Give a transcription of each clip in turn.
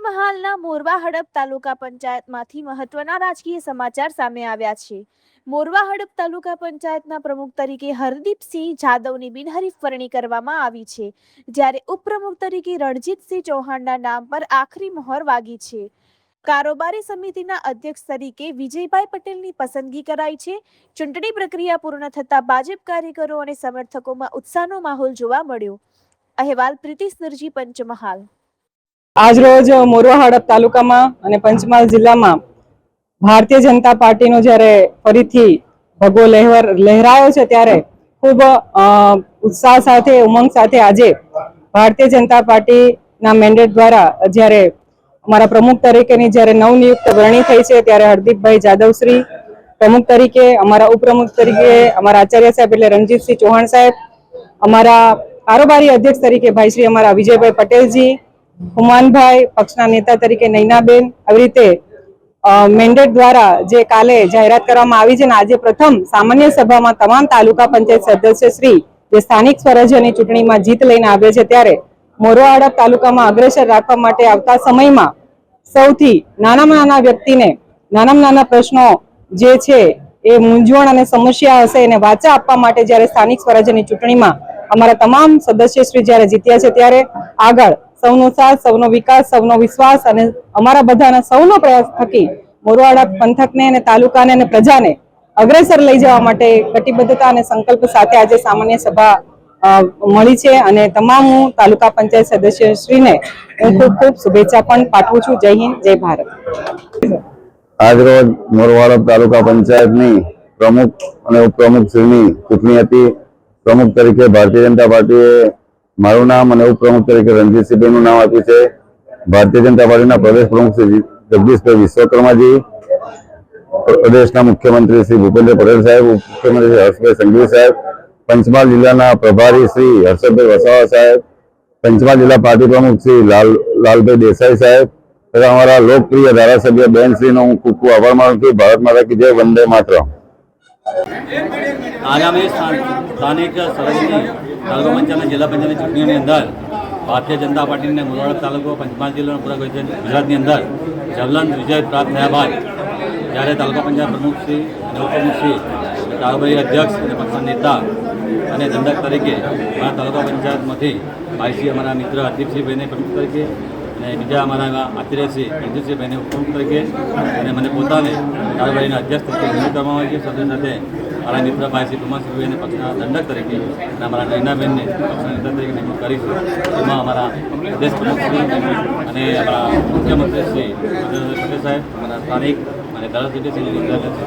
પંચમહાલના મોરવા હડપ તાલુકા પંચાયતમાંથી મહત્વના રાજકીય સમાચાર સામે આવ્યા છે। મોરવા હડપ તાલુકા પંચાયતના પ્રમુખ તરીકે હરદીપસિંહ જાદવની બિનહરીફ વરણી કરવામાં આવી છે, જ્યારે ઉપપ્રમુખ તરીકે રણજીતસિંહ ચૌહાણના નામ પર આખરી મહોર વાગી છે। કારોબારી સમિતિના અધ્યક્ષ તરીકે વિજયભાઈ પટેલની પસંદગી કરાઈ છે। ચૂંટણી પ્રક્રિયા પૂર્ણ થતા ભાજપ કાર્યકરો અને સમર્થકોમાં ઉત્સાહનો માહોલ જોવા મળ્યો। અહેવાલ પ્રીતિશ દરજી, પંચમહાલ। आज रोज मोरवा हड़प तालुका में पंचमहाल जिला में भारतीय जनता पार्टी नो जયારે ફરીથી ભગવો લહેરાયો છે ત્યારે ખૂબ ઉત્સાહ સાથે ઉમંગ સાથે આજે ભારતીય જનતા પાર્ટી ના મેન્ડેટ દ્વારા જ્યારે અમારા પ્રમુખ તરીકેની જ્યારે નવનિયુક્ત વરણી થઈ છે ત્યારે હરદીપભાઈ જાદવશ્રી પ્રમુખ તરીકે, અમારા ઉપપ્રમુખ તરીકે અમારા આચાર્ય સાહેબ એટલે રણજીતસિંહ ચૌહાણ સાહેબ, અમારા કારોબારી અધ્યક્ષ તરીકે ભાઈ શ્રી અમારા વિજયભાઈ પટેલજી, હુમાનભાઈ, પક્ષના નેતા તરીકે નૈનાબેન, આવી રીતે મેન્ડેટ દ્વારા જે કાલે જાહેરાત કરવામાં આવી છે અને આજે પ્રથમ સામાન્ય સભામાં તમામ તાલુકા પંચાયત સદસ્ય શ્રી જે સ્થાનિક સ્વરાજ્યની ચૂંટણીમાં જીત લઈને આવે છે ત્યારે મોરવા હડપ તાલુકામાં અગ્રેસર રાખવા માટે આવતા સમયમાં સૌથી નાનામાં નાના વ્યક્તિને નાનામાં નાના પ્રશ્નો જે છે એ મૂંઝવણ અને સમસ્યા હશે એને વાચા આપવા માટે જ્યારે સ્થાનિક સ્વરાજ્યની ચૂંટણીમાં અમારા તમામ સદસ્યશ્રી જ્યારે જીત્યા છે ત્યારે આગળ સૌનો સાથ, સૌનો વિકાસ, સૌનો વિશ્વાસ અને અમારા બધાના સૌનો પ્રયાસ થકી મોરવા હડપ પંથકને અને તાલુકાને અને પ્રજાને અગ્રેસર લઈ જવા માટે કટિબદ્ધતા અને સંકલ્પ સાથે આજે સામાન્ય સભા મળી છે અને તમામ તાલુકા પંચાયત સદસ્યશ્રીને હું ખૂબ ખૂબ શુભેચ્છા પણ પાઠવું છું। જય હિન્દ, જય ભારત। આજ રોજ મોરવા હડપ તાલુકા પંચાયતની પ્રમુખ અને ઉપપ્રમુખ શ્રીની ચૂંટણી હતી। પ્રમુખ તરીકે ભારતીય જનતા પાર્ટીએ મારું નામ અને ઉપપ્રમુખ તરીકે રણજીતસિંહભાઈનું નામ આપ્યું છે। ભારતીય જનતા પાર્ટીના પ્રદેશ પ્રમુખ શ્રી જગદીશભાઈ વિશ્વકર્માજી, પ્રદેશના મુખ્યમંત્રી શ્રી ભૂપેન્દ્ર પટેલ સાહેબ, મુખ્યમંત્રી શ્રી હર્ષભાઈ સંઘવી સાહેબ, પંચમહાલ જિલ્લાના પ્રભારી શ્રી હર્ષદભાઈ વસાવા સાહેબ, પંચમહાલ જિલ્લા પાર્ટી પ્રમુખ શ્રી લાલભાઈ દેસાઈ સાહેબ તથા અમારા લોકપ્રિય ધારાસભ્ય બેનશ્રીનો હું ખૂબ ખૂબ આભાર માનું છું। ભારત માતા કી જય, વંદે માતરમ। આગામી સ્થાનિક સ્વરાજ્યની તાલુકા પંચાયત જિલ્લા પંચાયતની ચૂંટણીઓની અંદર ભારતીય જનતા પાર્ટીને મોરવા હડપ તાલુકો પંચમહાલ જિલ્લાનો પૂરા ગુજરાતની અંદર જ્વલંત વિજય પ્રાપ્ત થયા બાદ જ્યારે તાલુકા પંચાયત પ્રમુખશ્રી અને ઉપપ્રમુખશ્રી, કારોબારી અધ્યક્ષ અને પક્ષના નેતા અને દંડક તરીકે અમારા તાલુકા પંચાયતમાંથી ભાઈશ્રી અમારા મિત્ર હરદીપસિંહભાઈને પ્રમુખ તરીકે અને બીજા અમારા આચાર્યશ્રી રણજીતસિંહભાઈને ઉપપ્રમુખ તરીકે અને મને પોતાને કારોબારીના અધ્યક્ષ તરીકે નિમણૂક કરવામાં આવી છે। સાથે સાથે મારા મિત્ર ભાઈ શ્રી કુમારસિંહભાઈને પક્ષના દંડક તરીકે અને અમારા નૈનાબેનને પક્ષના નેતા તરીકે નિમણૂક કરીશું। એમાં અમારા પ્રદેશ પ્રમુખશ્રી અને અમારા મુખ્યમંત્રી શ્રી પટેલ સાહેબ, અમારા સ્થાનિક અને ધારાસભ્ય શ્રી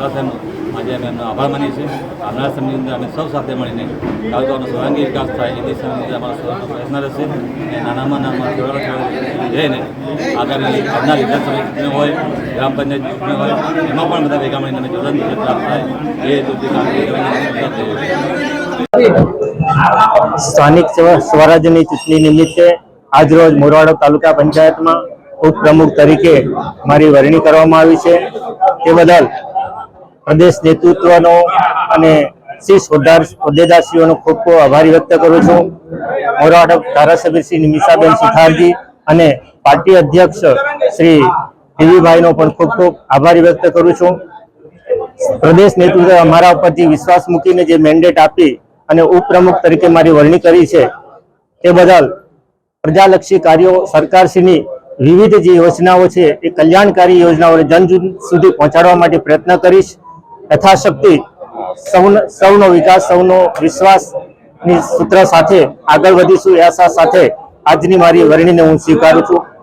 સાહેબનો આજે અમે એમનો આભાર માનીએ છીએ। આવનારા સમયની અંદર અમે સૌ સાથે મળીને તાલુકાનો સર્વાંગી વિકાસ થાય એ દિશાની અંદર અમારો સૌનો પ્રયત્ન રહેશે અને નાનામાં નાના જોડાવા જઈને આગામી આવનાર વિધાનસભા ચૂંટણી હોય, ગ્રામ પંચાયત ચૂંટણી હોય એમાં પણ બધા ભેગા મળીને અમે જોડાણ પ્રાપ્ત થાય એ હેતુથી સ્થાનિક સ્વરાજ્યની ચૂંટણી નિમિત્તે આજરોજ મોરવા હડપ તાલુકા પંચાયતમાં ઉપપ્રમુખ તરીકે મારી વરણી કરવામાં આવી છે। તે બદલ પ્રદેશ નેતૃત્વનો અને શીર્ષ હોદ્દેદારશ્રીઓનો ખૂબ ખૂબ આભારી વ્યક્ત કરું છું। મોરવા હડપ ધારાસભ્ય શ્રી નિમિષાબેન સુથારજી અને પાર્ટી અધ્યક્ષ શ્રી ટીવીભાઈનો પણ ખૂબ ખૂબ આભારી વ્યક્ત કરું છું। પ્રદેશ નેતૃત્વે અમારા ઉપરથી વિશ્વાસ મૂકીને જે મેન્ડેટ આપી અને ઉપપ્રમુખ તરીકે મારી વરણી કરી છે તે બદલ પ્રજાલક્ષી કાર્યો, સરકારશ્રીની વિવિધ જે યોજનાઓ છે એ કલ્યાણકારી યોજનાઓને જન સુધી પહોંચાડવા માટે પ્રયત્ન કરીશ। યથાશક્તિ સૌનો વિકાસ, સૌનો વિશ્વાસની સૂત્ર સાથે આગળ વધીશું એ આશા સાથે આજની મારી વરણીને હું સ્વીકારું છું।